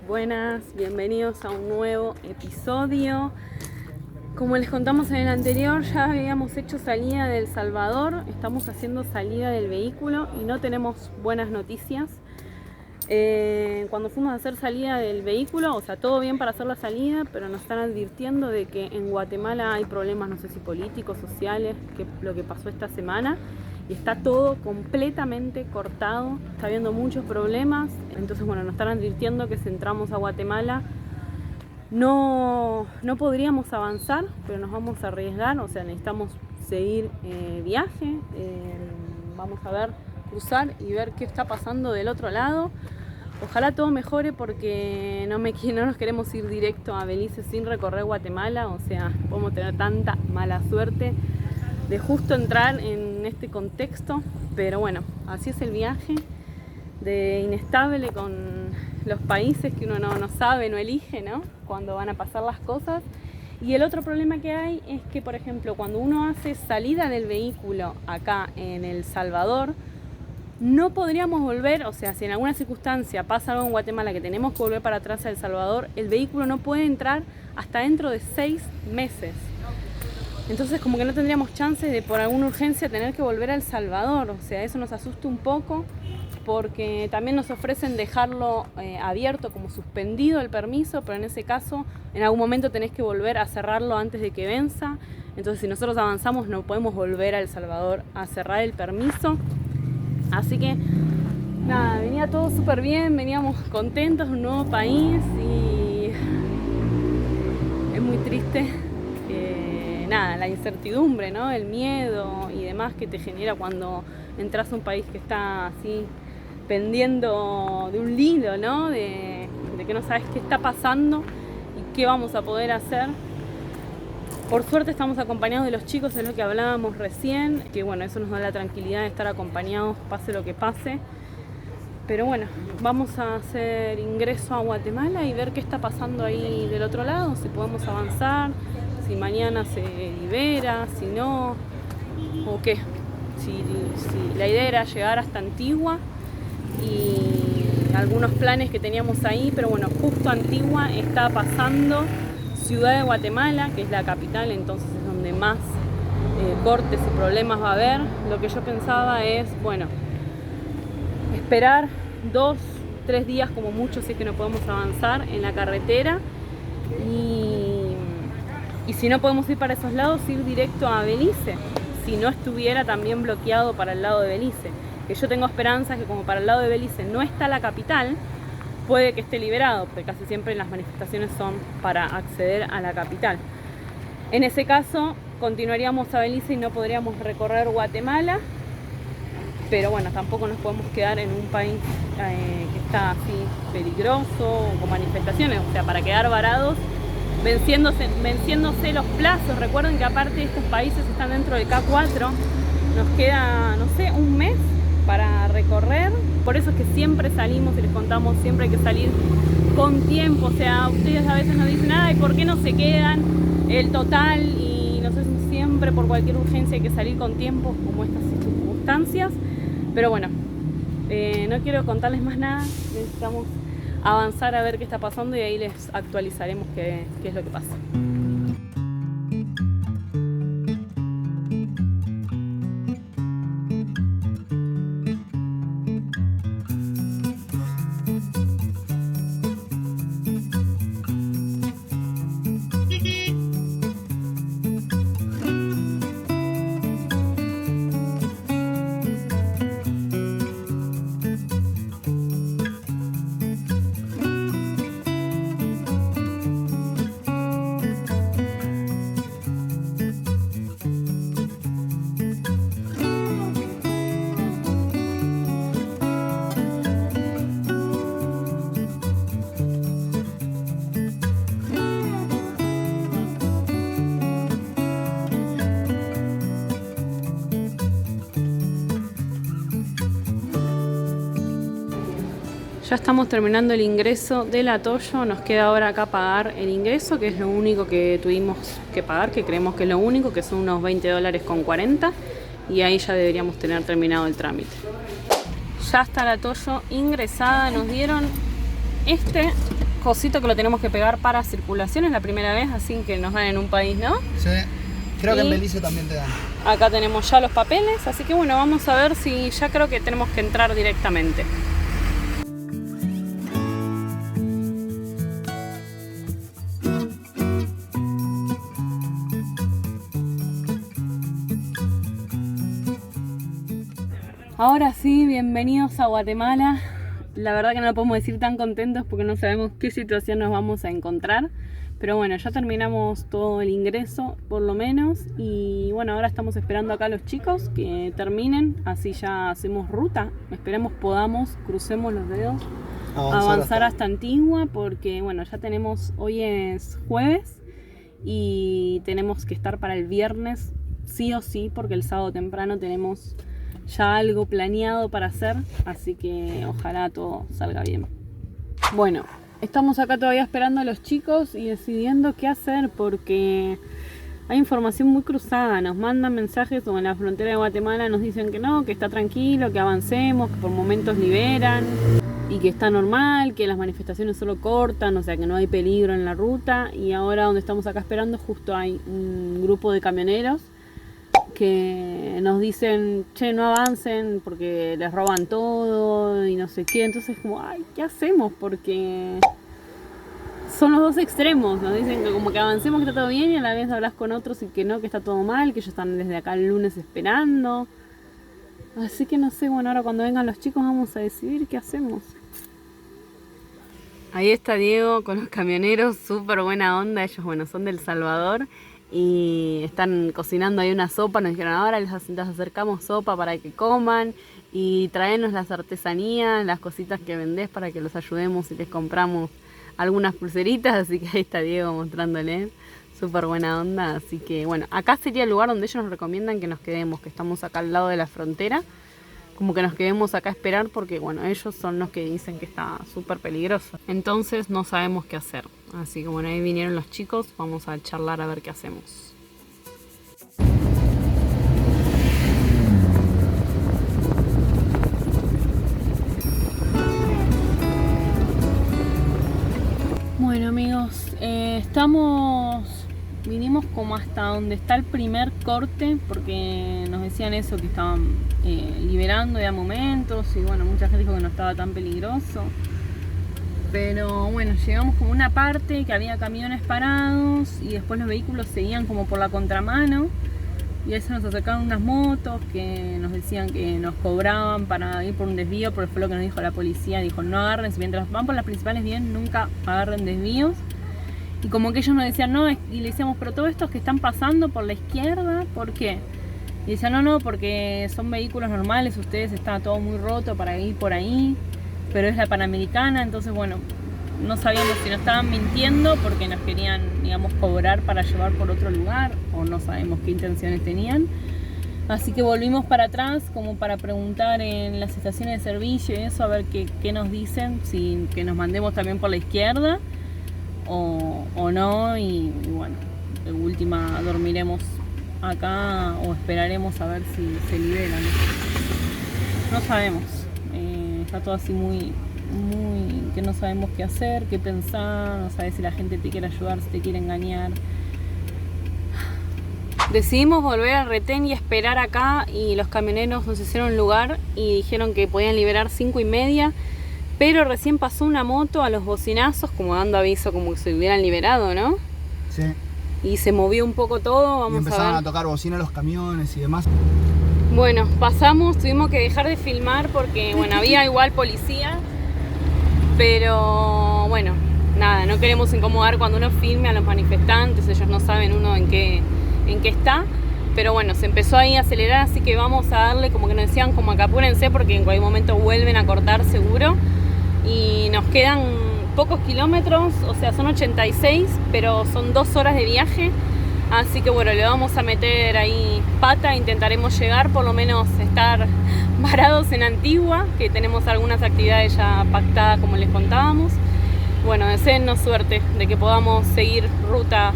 buenas, bienvenidos a un nuevo episodio. Como les contamos en el anterior, ya habíamos hecho salida de El Salvador, estamos haciendo salida del vehículo y no tenemos buenas noticias. Cuando fuimos a hacer salida del vehículo, o sea, todo bien para hacer la salida, pero nos están advirtiendo de que en Guatemala hay problemas, no sé si políticos, sociales, que lo que pasó esta semana. Y está todo completamente cortado, está habiendo muchos problemas. Entonces, bueno, nos están advirtiendo que si entramos a Guatemala no podríamos avanzar, pero nos vamos a arriesgar, o sea, necesitamos seguir viaje. Vamos a ver, cruzar y ver qué está pasando del otro lado. Ojalá todo mejore porque no nos queremos ir directo a Belice sin recorrer Guatemala, o sea, podemos tener tanta mala suerte de justo entrar en este contexto, pero bueno, así es el viaje, de inestable con los países que uno no sabe, no elige, ¿no? Cuando van a pasar las cosas. Y el otro problema que hay es que, por ejemplo, cuando uno hace salida del vehículo acá en El Salvador, no podríamos volver, o sea, si en alguna circunstancia pasa algo en Guatemala que tenemos que volver para atrás a El Salvador, el vehículo no puede entrar hasta dentro de 6 meses. Entonces como que no tendríamos chance de por alguna urgencia tener que volver a El Salvador. O sea, eso nos asusta un poco porque también nos ofrecen dejarlo abierto como suspendido el permiso, pero en ese caso en algún momento tenés que volver a cerrarlo antes de que venza. Entonces si nosotros avanzamos no podemos volver a El Salvador a cerrar el permiso. Así que nada, venía todo súper bien, veníamos contentos, un nuevo país y es muy triste. Nada, la incertidumbre, ¿no? El miedo y demás que te genera cuando entras a un país que está así pendiendo de un hilo, ¿no? De que no sabes qué está pasando y qué vamos a poder hacer. Por suerte estamos acompañados de los chicos, es lo que hablábamos recién, que bueno, eso nos da la tranquilidad de estar acompañados pase lo que pase. Pero bueno, vamos a hacer ingreso a Guatemala y ver qué está pasando ahí del otro lado, si podemos avanzar, si mañana se libera, si no, o qué. Si la idea era llegar hasta Antigua y algunos planes que teníamos ahí, pero bueno, justo Antigua está pasando Ciudad de Guatemala, que es la capital, entonces es donde más cortes y problemas va a haber. Lo que yo pensaba es, bueno, esperar 2-3 días como mucho si es que no podemos avanzar en la carretera y si no podemos ir para esos lados, ir directo a Belice, si no estuviera también bloqueado para el lado de Belice, que yo tengo esperanzas que como para el lado de Belice no está la capital, puede que esté liberado, porque casi siempre las manifestaciones son para acceder a la capital. En ese caso continuaríamos a Belice y no podríamos recorrer Guatemala, pero bueno, tampoco nos podemos quedar en un país que está así peligroso, con manifestaciones, o sea, para quedar varados, venciéndose los plazos. Recuerden que aparte estos países están dentro del K4, nos queda, no sé, un mes para recorrer, por eso es que siempre salimos y les contamos, siempre hay que salir con tiempo, o sea, ustedes a veces nos dicen, ay, ¿por qué no se quedan el total? Y nosotros siempre por cualquier urgencia hay que salir con tiempo, como estas circunstancias. Pero bueno, no quiero contarles más nada, necesitamos avanzar a ver qué está pasando y ahí les actualizaremos qué es lo que pasa. Ya estamos terminando el ingreso del Atoyo, nos queda ahora acá pagar el ingreso, que es lo único que tuvimos que pagar, que creemos que es lo único, que son unos $20.40, y ahí ya deberíamos tener terminado el trámite. Ya está la Atoyo ingresada, nos dieron este cosito que lo tenemos que pegar para circulación es la primera vez, así que nos dan en un país, ¿no? Sí, creo que Y en Belice también te dan. acá tenemos ya los papeles, así que bueno, vamos a ver si ya creo que tenemos que entrar directamente. Ahora sí, bienvenidos a Guatemala. La verdad que no lo podemos decir tan contentos porque no sabemos qué situación nos vamos a encontrar. Pero bueno, ya terminamos todo el ingreso, por lo menos. Y bueno, ahora estamos esperando acá a los chicos que terminen. Así ya hacemos ruta. Esperemos podamos, crucemos los dedos, avanzar hasta Antigua. Porque bueno, ya tenemos, hoy es jueves y tenemos que estar para el viernes sí o sí, porque el sábado temprano tenemos ya algo planeado para hacer, así que ojalá todo salga bien. Bueno, estamos acá todavía esperando a los chicos y decidiendo qué hacer porque hay información muy cruzada. Nos mandan mensajes o en la frontera de Guatemala nos dicen que no, que está tranquilo, que avancemos, que por momentos liberan y que está normal, que las manifestaciones solo cortan, o sea que no hay peligro en la ruta. Y ahora donde estamos acá esperando justo hay un grupo de camioneros que nos dicen, che, no avancen porque les roban todo y no sé qué. Entonces como, ay, ¿qué hacemos? Porque son los dos extremos. Nos dicen que como que avancemos, que está todo bien, y a la vez hablas con otros y que no, que está todo mal, que ellos están desde acá el lunes esperando. Así que no sé, bueno, ahora cuando vengan los chicos vamos a decidir qué hacemos. Ahí está Diego con los camioneros, súper buena onda. Ellos, bueno, son de El Salvador y están cocinando ahí una sopa. Nos dijeron, ahora les acercamos sopa para que coman y traernos las artesanías, las cositas que vendés para que los ayudemos y les compramos algunas pulseritas. Así que ahí está Diego mostrándole, súper buena onda. Así que bueno, acá sería el lugar donde ellos nos recomiendan que nos quedemos, que estamos acá al lado de la frontera, como que nos quedemos acá a esperar porque bueno, ellos son los que dicen que está súper peligroso. Entonces no sabemos qué hacer. Así que bueno, ahí vinieron los chicos, vamos a charlar a ver qué hacemos. Bueno amigos, vinimos como hasta donde está el primer corte porque nos decían eso, que estaban liberando ya momentos y bueno, mucha gente dijo que no estaba tan peligroso. Pero bueno, llegamos como una parte que había camiones parados y después los vehículos seguían como por la contramano y ahí se nos acercaron unas motos que nos decían que nos cobraban para ir por un desvío, porque fue lo que nos dijo la policía. Dijo, no agarren, mientras van por las principales bien, nunca agarren desvíos. Y como que ellos nos decían, no, y le decíamos, pero todos estos que están pasando por la izquierda, ¿por qué? Y decían, no, porque son vehículos normales, ustedes está todo muy roto para ir por ahí, pero es la Panamericana. Entonces bueno, no sabíamos si nos estaban mintiendo porque nos querían, digamos, cobrar para llevar por otro lugar, o no sabemos qué intenciones tenían. Así que volvimos para atrás como para preguntar en las estaciones de servicio y eso, a ver qué nos dicen, si que nos mandemos también por la izquierda o no. Y bueno, de última dormiremos acá o esperaremos a ver si se liberan. No sabemos, está todo así muy que no sabemos qué hacer, qué pensar, no sabes si la gente te quiere ayudar, si te quiere engañar. Decidimos volver al retén y esperar acá, y los camioneros nos hicieron lugar y dijeron que podían liberar 5:30, pero recién pasó una moto a los bocinazos como dando aviso como que se hubieran liberado, ¿no? Sí. Y se movió un poco todo, vamos a ver. Y empezaron a tocar bocina los camiones y demás. Bueno, pasamos, tuvimos que dejar de filmar porque bueno, había igual policía, pero bueno, nada, no queremos incomodar cuando uno filme a los manifestantes, ellos no saben uno en qué está, pero bueno, se empezó ahí a acelerar, así que vamos a darle, como que nos decían, como que apúrense porque en cualquier momento vuelven a cortar seguro, y nos quedan pocos kilómetros, o sea son 86, pero son 2 horas de viaje, así que bueno, le vamos a meter ahí pata, intentaremos llegar, por lo menos estar varados en Antigua, que tenemos algunas actividades ya pactadas como les contábamos. Bueno, deseennos suerte de que podamos seguir ruta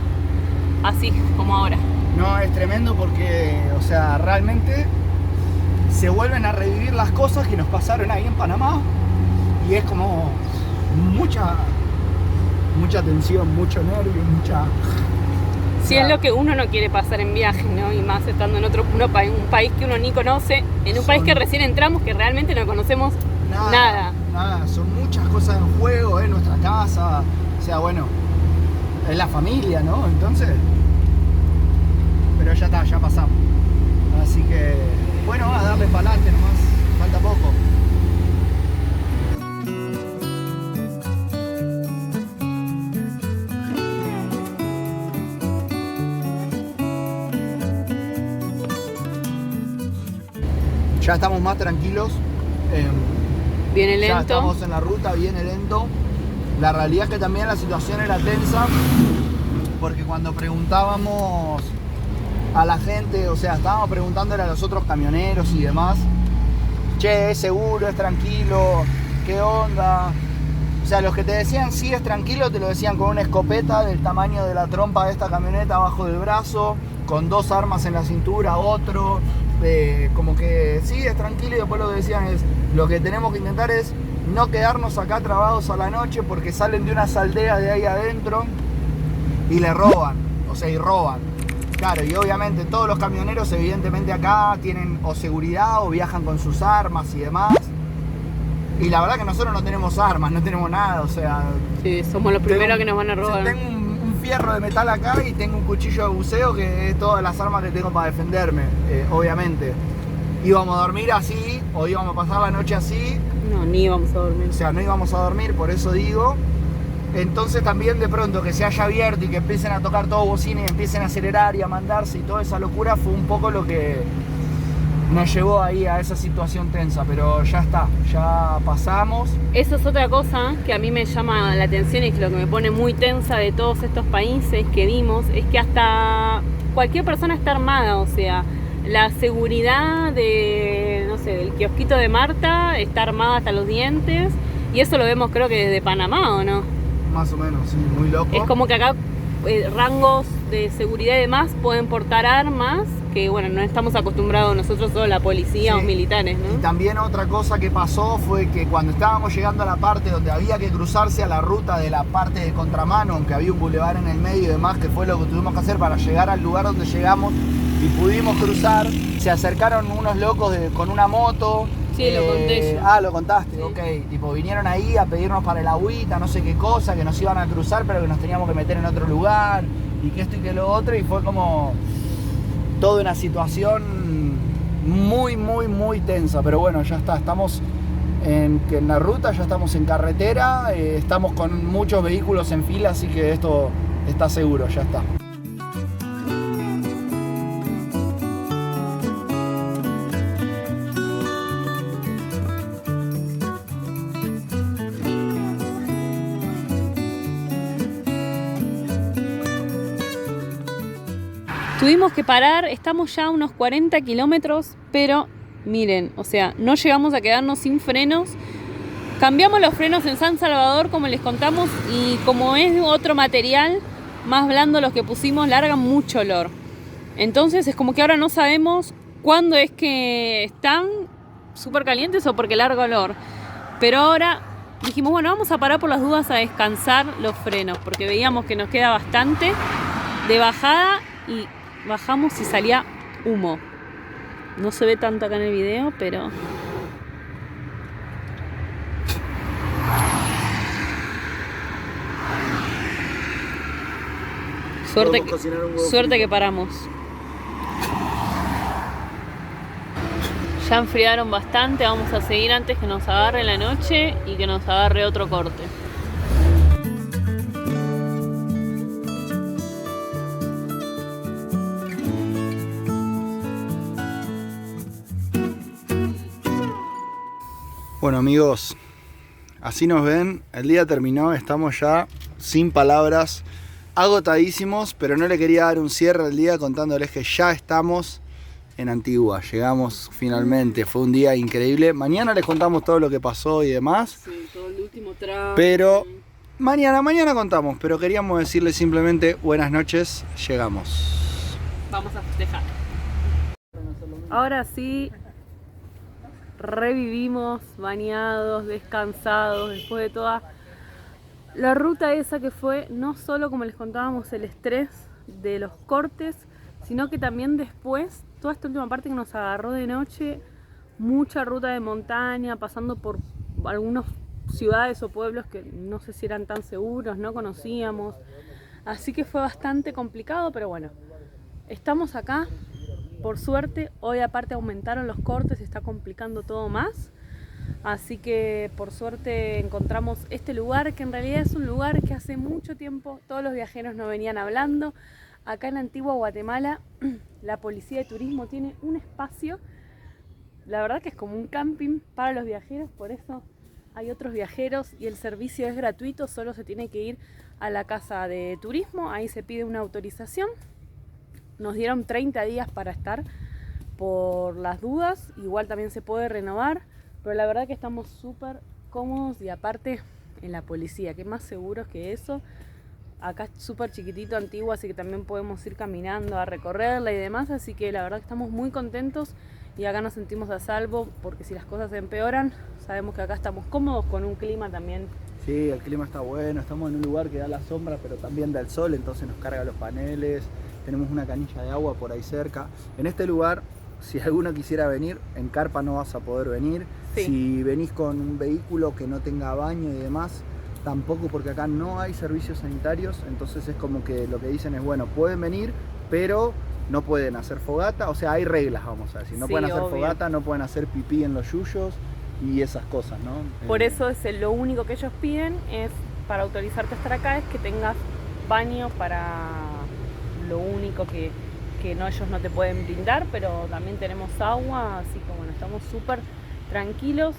así como ahora. No, es tremendo porque, o sea, realmente se vuelven a revivir las cosas que nos pasaron ahí en Panamá y es como mucha tensión, mucho nervio, mucha... Sí, es lo que uno no quiere pasar en viaje, ¿no? Y más estando en un país que uno ni conoce, en un país que recién entramos, que realmente no conocemos nada. Son muchas cosas en juego, es nuestra casa, o sea, bueno, es la familia, ¿no? Entonces, pero ya está, ya pasamos. Así que, bueno, a darle para adelante nomás, falta poco. Ya estamos más tranquilos. Viene lento. Ya estamos en la ruta, viene lento. La realidad es que también la situación era tensa, porque cuando preguntábamos a la gente, o sea, estábamos preguntándole a los otros camioneros y demás, che, ¿es seguro? ¿Es tranquilo? ¿Qué onda? O sea, los que te decían sí es tranquilo, te lo decían con una escopeta del tamaño de la trompa de esta camioneta abajo del brazo, con 2 armas en la cintura, otro, como que sí es tranquilo, y después lo que decían es, lo que tenemos que intentar es no quedarnos acá trabados a la noche porque salen de unas aldeas de ahí adentro y le roban, o sea, y roban. Claro, y obviamente todos los camioneros evidentemente acá tienen o seguridad o viajan con sus armas y demás. Y la verdad que nosotros no tenemos armas, no tenemos nada, o sea... Sí, somos los primeros que nos van a robar. Tengo un fierro de metal acá y tengo un cuchillo de buceo que es todas las armas que tengo para defenderme, obviamente. Íbamos a dormir así, o íbamos a pasar la noche así. No, ni íbamos a dormir. O sea, no íbamos a dormir, por eso digo. Entonces también de pronto que se haya abierto y que empiecen a tocar todo bocina y empiecen a acelerar y a mandarse y toda esa locura fue un poco lo que nos llevó ahí a esa situación tensa, pero ya está, ya pasamos. Eso es otra cosa que a mí me llama la atención y que lo que me pone muy tensa de todos estos países que vimos es que hasta cualquier persona está armada, o sea, la seguridad de, no sé, del kiosquito de Marta está armada hasta los dientes y eso lo vemos creo que desde Panamá, ¿o no? Más o menos, sí, muy loco. Es como que acá rangos de seguridad y demás pueden portar armas que, bueno, no estamos acostumbrados nosotros, solo la policía, sí, o militares, ¿no? Y también otra cosa que pasó fue que cuando estábamos llegando a la parte donde había que cruzarse a la ruta de la parte de contramano, aunque había un bulevar en el medio y demás, que fue lo que tuvimos que hacer para llegar al lugar donde llegamos y pudimos cruzar, se acercaron unos locos con una moto. Sí, lo conté yo. Ah, lo contaste, sí. Ok. Tipo, vinieron ahí a pedirnos para el agüita, no sé qué cosa, que nos iban a cruzar, pero que nos teníamos que meter en otro lugar, y que esto y que lo otro, y fue como toda una situación muy, muy, muy tensa. Pero bueno, ya está, estamos en la ruta, ya estamos en carretera, estamos con muchos vehículos en fila, así que esto está seguro, ya está. Tuvimos que parar, estamos ya a unos 40 kilómetros, pero miren, o sea, no llegamos a quedarnos sin frenos. Cambiamos los frenos en San Salvador, como les contamos, y como es otro material, más blando los que pusimos, largan mucho olor. Entonces es como que ahora no sabemos cuándo es que están súper calientes o porque larga olor. Pero ahora dijimos, bueno, vamos a parar por las dudas a descansar los frenos, porque veíamos que nos queda bastante de bajada y bajamos y salía humo. No se ve tanto acá en el video, pero... Suerte que paramos. Ya enfriaron bastante, vamos a seguir antes que nos agarre la noche y que nos agarre otro corte. Bueno amigos, así nos ven, el día terminó, estamos ya sin palabras, agotadísimos, pero no le quería dar un cierre al día contándoles que ya estamos en Antigua, llegamos finalmente, fue un día increíble. Mañana les contamos todo lo que pasó y demás. Sí, todo el último tramo. Pero mañana contamos, pero queríamos decirles simplemente buenas noches, llegamos. Vamos a festejar. Ahora sí, revivimos, bañados, descansados, después de toda La ruta esa que fue no solo, como les contábamos, el estrés de los cortes, sino que también después, toda esta última parte que nos agarró de noche, mucha ruta de montaña, pasando por algunas ciudades o pueblos que no sé si eran tan seguros, no conocíamos. Así que fue bastante complicado, pero bueno, estamos acá, por suerte. Hoy aparte aumentaron los cortes y está complicando todo más. Así que por suerte encontramos este lugar, que en realidad es un lugar que hace mucho tiempo todos los viajeros nos venían hablando. Acá en Antigua Guatemala, la Policía de Turismo tiene un espacio, la verdad que es como un camping para los viajeros, por eso hay otros viajeros y el servicio es gratuito, solo se tiene que ir a la casa de turismo, ahí se pide una autorización. Nos dieron 30 días para estar por las dudas, igual también se puede renovar, pero la verdad que estamos súper cómodos y aparte en la policía, que más seguros que eso. Acá es súper chiquitito, Antigua, así que también podemos ir caminando a recorrerla y demás, así que la verdad que estamos muy contentos y acá nos sentimos a salvo, porque si las cosas se empeoran, sabemos que acá estamos cómodos con un clima también. Sí, el clima está bueno, estamos en un lugar que da la sombra, pero también da el sol, entonces nos carga los paneles, tenemos una canilla de agua por ahí cerca. En este lugar, si alguno quisiera venir, en carpa no vas a poder venir. Sí. Si venís con un vehículo que no tenga baño y demás, tampoco, porque acá no hay servicios sanitarios, entonces es como que lo que dicen es, bueno, pueden venir, pero no pueden hacer fogata, o sea, hay reglas, vamos a decir, no pueden hacer fogata, no pueden hacer pipí en los yuyos y esas cosas, ¿no? Por eso es lo único que ellos piden, es para autorizarte a estar acá, es que tengas baño, para lo único que no, ellos no te pueden brindar, pero también tenemos agua, así que bueno, estamos súper tranquilos.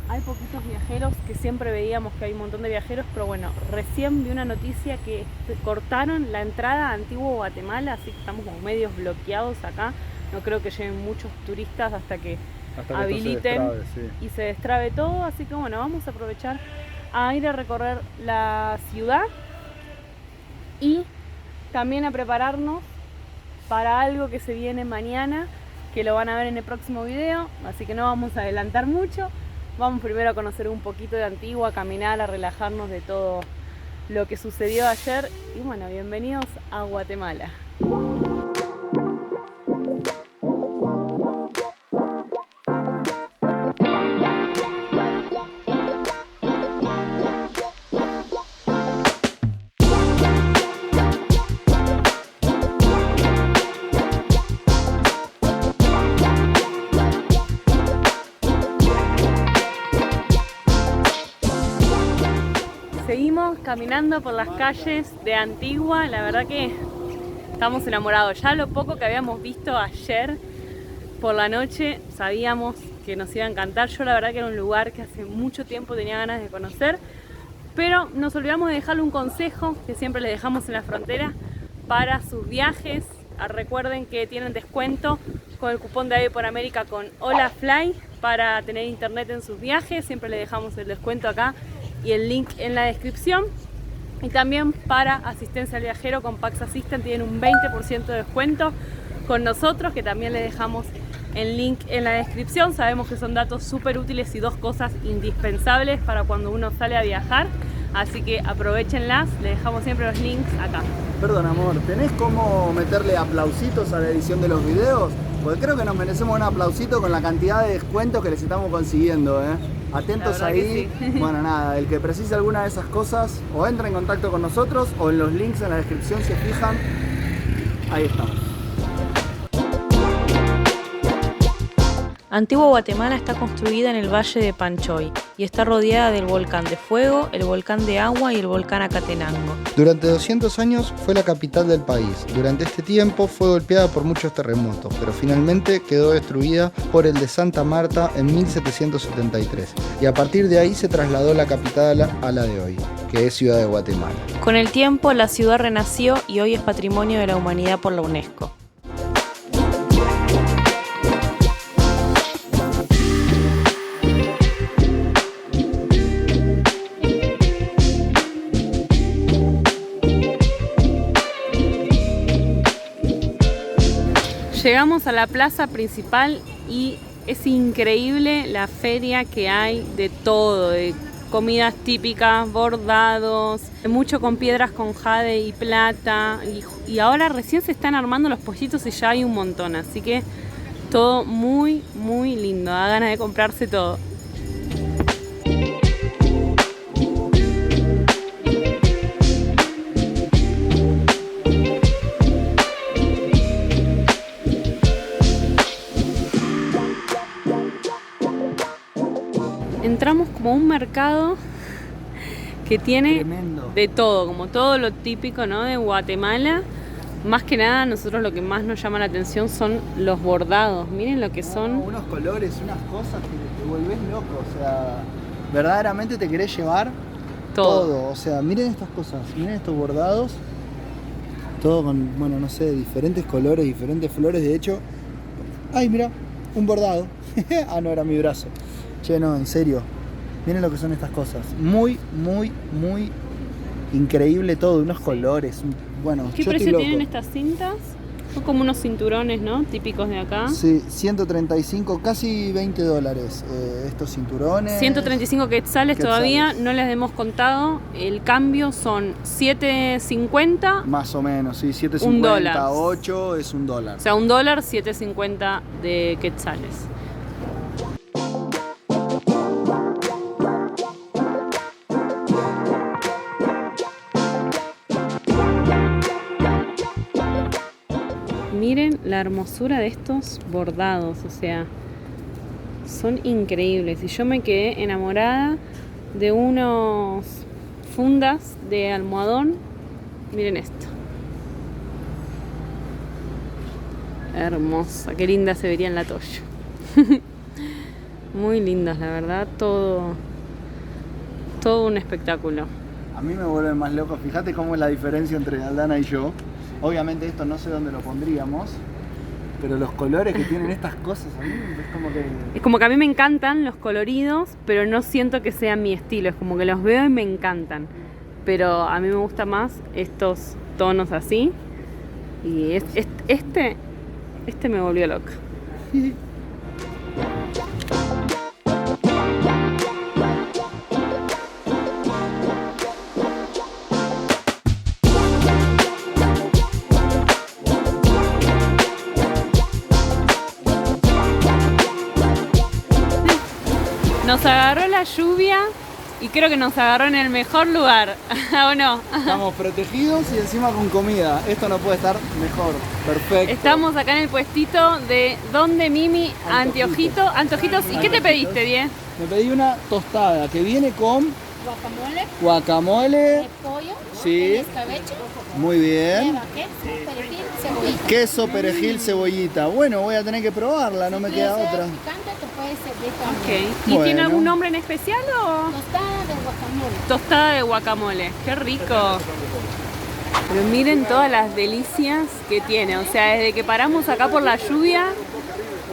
Hay poquitos viajeros, que siempre veíamos que hay un montón de viajeros, pero bueno, recién vi una noticia que cortaron la entrada a Antigua Guatemala, así que estamos como medios bloqueados acá. No creo que lleguen muchos turistas hasta que habiliten y se destrabe todo, así que bueno, vamos a aprovechar a ir a recorrer la ciudad y también a prepararnos para algo que se viene mañana, que lo van a ver en el próximo video, así que no vamos a adelantar mucho. Vamos primero a conocer un poquito de Antigua, a caminar, a relajarnos de todo lo que sucedió ayer. Y bueno, bienvenidos a Guatemala. Seguimos caminando por las calles de Antigua, la verdad que estamos enamorados. Ya lo poco que habíamos visto ayer por la noche sabíamos que nos iba a encantar. Yo la verdad que era un lugar que hace mucho tiempo tenía ganas de conocer, pero nos olvidamos de dejarle un consejo que siempre les dejamos en la frontera para sus viajes. Recuerden que tienen descuento con el cupón de Ave por América con HolaFly para tener internet en sus viajes. Siempre les dejamos el descuento acá y el link en la descripción. Y también para asistencia al viajero con Pax Assistant tienen un 20% de descuento con nosotros, que también les dejamos el link en la descripción. Sabemos que son datos súper útiles y dos cosas indispensables para cuando uno sale a viajar, así que aprovechenlas, les dejamos siempre los links acá. Perdón amor, ¿tenés cómo meterle aplausitos a la edición de los videos? Porque creo que nos merecemos un aplausito con la cantidad de descuentos que les estamos consiguiendo, ¿eh? Atentos ahí. Sí. Bueno, nada, el que precise alguna de esas cosas o entra en contacto con nosotros o en los links en la descripción, se fijan, ahí estamos. Antigua Guatemala está construida en el Valle de Panchoy y está rodeada del volcán de Fuego, el volcán de Agua y el volcán Acatenango. Durante 200 años fue la capital del país. Durante este tiempo fue golpeada por muchos terremotos, pero finalmente quedó destruida por el de Santa Marta en 1773. Y a partir de ahí se trasladó la capital a la de hoy, que es Ciudad de Guatemala. Con el tiempo la ciudad renació y hoy es Patrimonio de la Humanidad por la UNESCO. Llegamos a la plaza principal y es increíble la feria que hay de todo, de comidas típicas, bordados, mucho con piedras con jade y plata. Y ahora recién se están armando los pollitos y ya hay un montón. Así que todo muy, muy lindo. Da ganas de comprarse todo. Entramos como a un mercado que tiene Tremendo. de todo, como todo lo típico, ¿no?, de Guatemala. Más que nada, nosotros lo que más nos llama la atención son los bordados. Miren lo que son. Unos colores, unas cosas que te volvés loco. O sea, verdaderamente te querés llevar todo. O sea, miren estas cosas, miren estos bordados. Todo con, bueno, no sé, diferentes colores, diferentes flores. De hecho, ay, mira, un bordado. Ah, no, era mi brazo. Che, no, en serio. Miren lo que son estas cosas. Muy, muy, muy increíble todo. Unos colores. Bueno, ¿Qué yo precio estoy loco. tienen estas cintas? Son como unos cinturones, ¿no?, típicos de acá. Sí, 135, casi $20 estos cinturones. 135 quetzales todavía, no les hemos contado. El cambio son 7.50. Más o menos, sí, 7.50, Un dólar. 8 es $1. O sea, $1, 7.50 de quetzales. Miren la hermosura de estos bordados, o sea, son increíbles. Y yo me quedé enamorada de unos fundas de almohadón. Miren esto. Hermosa, qué linda se vería en la toalla. Muy lindas, la verdad, todo un espectáculo. A mí me vuelve más loco, fíjate cómo es la diferencia entre Aldana y yo. Obviamente esto no sé dónde lo pondríamos, pero los colores que tienen estas cosas a mí es como que... Es como que a mí me encantan los coloridos, pero no siento que sea mi estilo. Es como que los veo y me encantan. Pero a mí me gustan más estos tonos así. Y este me volvió loca. Nos agarró la lluvia y creo que nos agarró en el mejor lugar, ¿o no? Estamos protegidos y encima con comida. Esto no puede estar mejor. Perfecto. Estamos acá en el puestito de Donde Mimi, Antojitos. ¿Y qué te pediste, Die? Me pedí una tostada que viene con Guacamole, guacamole. de pollo, Sí. escabeche, Muy bien. lleva queso, perejil, cebollita. Queso, perejil, cebollita. Bueno, voy a tener que probarla, no me Si queda quieres otra. picante, te puede servir también. Ok. ¿Y Bueno. tiene algún nombre en especial o...? Tostada de guacamole. Tostada de guacamole. ¡Qué rico! Pero miren todas las delicias que tiene. O sea, desde que paramos acá por la lluvia,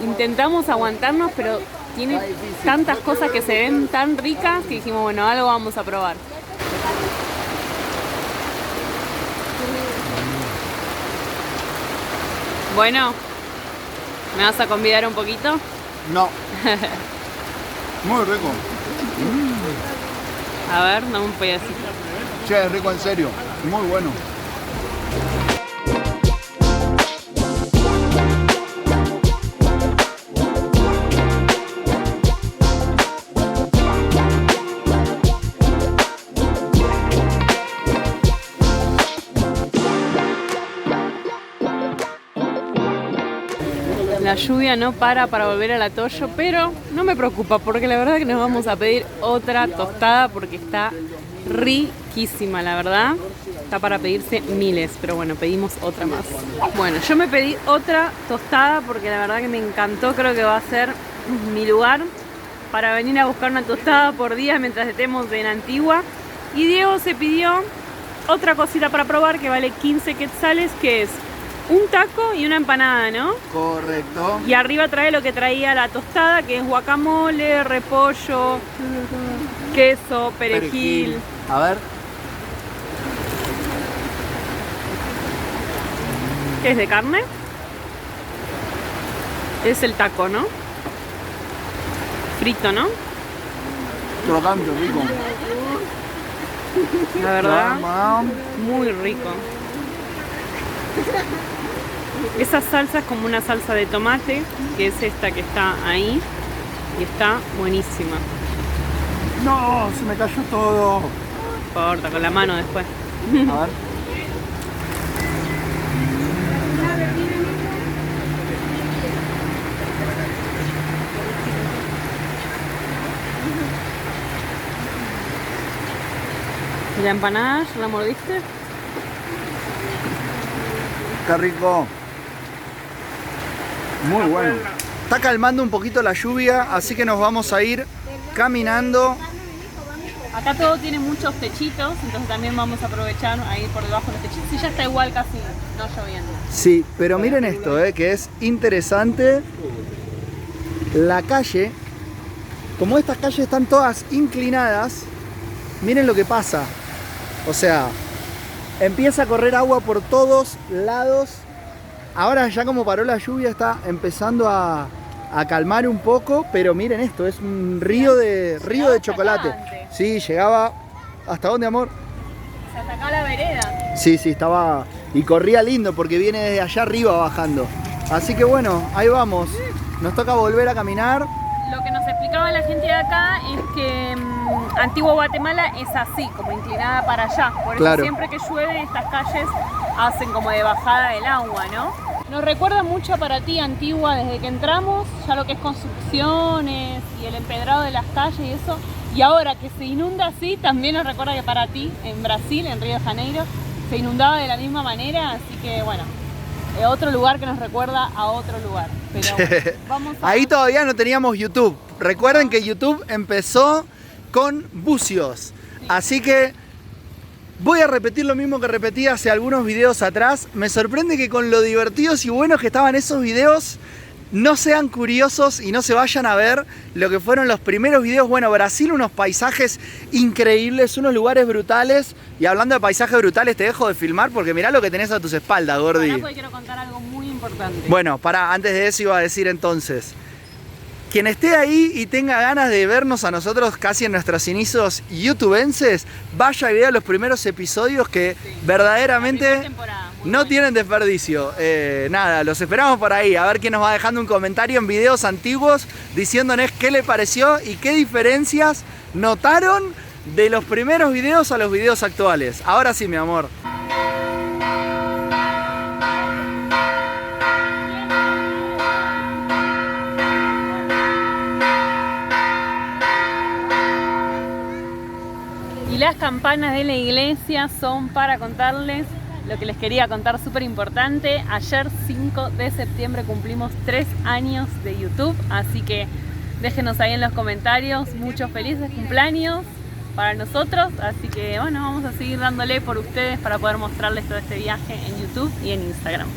intentamos aguantarnos, pero tiene tantas cosas que se ven tan ricas que dijimos, bueno, algo vamos a probar. Bueno, ¿me vas a convidar un poquito? No. Muy rico. A ver, dame un pedacito. Che, es rico en serio. Muy bueno. La lluvia no para volver al Atoyo, pero no me preocupa porque la verdad que nos vamos a pedir otra tostada porque está riquísima, la verdad. Está para pedirse miles, pero bueno, pedimos otra más. Bueno, yo me pedí otra tostada porque la verdad que me encantó. Creo que va a ser mi lugar para venir a buscar una tostada por día mientras estemos en Antigua. Y Diego se pidió otra cosita para probar que vale 15 quetzales, que es un taco y una empanada, ¿no? Correcto. Y arriba trae lo que traía la tostada, que es guacamole, repollo, queso, perejil. A ver. ¿Qué es de carne? Es el taco, ¿no? Frito, ¿no? Crocante, rico. La verdad, muy rico. Esa salsa es como una salsa de tomate, que es esta que está ahí, y está buenísima. No, se me cayó todo. Corta con la mano después. A ver. ¿Y la empanada ya la mordiste? Qué rico. Muy bueno. Está calmando un poquito la lluvia, así que nos vamos a ir caminando. Acá todo tiene muchos techitos, entonces también vamos a aprovechar a ir por debajo de los techitos. Y ya está igual casi no lloviendo. Sí, pero miren esto, que es interesante. La calle, como estas calles están todas inclinadas, miren lo que pasa. O sea, empieza a correr agua por todos lados. Ahora ya como paró la lluvia está empezando a calmar un poco, pero miren esto, es un río de chocolate. Sí, llegaba... ¿Hasta dónde, amor? Hasta acá la vereda. Sí, estaba... Y corría lindo porque viene desde allá arriba bajando. Así que bueno, ahí vamos. Nos toca volver a caminar. Lo que nos explicaba la gente de acá es que Antigua Guatemala es así, como inclinada para allá. Por eso claro, siempre que llueve estas calles hacen como de bajada del agua, ¿no? Nos recuerda mucho para ti Antigua desde que entramos, ya lo que es construcciones y el empedrado de las calles y eso. Y ahora que se inunda así, también nos recuerda que para ti en Brasil, en Río de Janeiro, se inundaba de la misma manera, así que bueno, otro lugar que nos recuerda a otro lugar. Pero vamos a... Ahí todavía no teníamos YouTube. Recuerden que YouTube empezó con bucios. Sí. Así que voy a repetir lo mismo que repetí hace algunos videos atrás. Me sorprende que con lo divertidos y buenos que estaban esos videos, no sean curiosos y no se vayan a ver lo que fueron los primeros videos. Bueno, Brasil, unos paisajes increíbles, unos lugares brutales. Y hablando de paisajes brutales, te dejo de filmar porque mirá lo que tenés a tus espaldas, Gordi. Ahora quiero contar algo muy importante. Bueno, antes de eso iba a decir entonces, quien esté ahí y tenga ganas de vernos a nosotros casi en nuestros inicios youtubenses, vaya y vea los primeros episodios que verdaderamente no tienen desperdicio. Nada, los esperamos por ahí, a ver quién nos va dejando un comentario en videos antiguos diciéndonos qué le pareció y qué diferencias notaron de los primeros videos a los videos actuales. Ahora sí, mi amor. Y las campanas de la iglesia son para contarles lo que les quería contar, súper importante. Ayer 5 de septiembre cumplimos 3 años de YouTube, así que déjenos ahí en los comentarios muchos felices cumpleaños para nosotros, así que bueno, vamos a seguir dándole por ustedes para poder mostrarles todo este viaje en YouTube y en Instagram.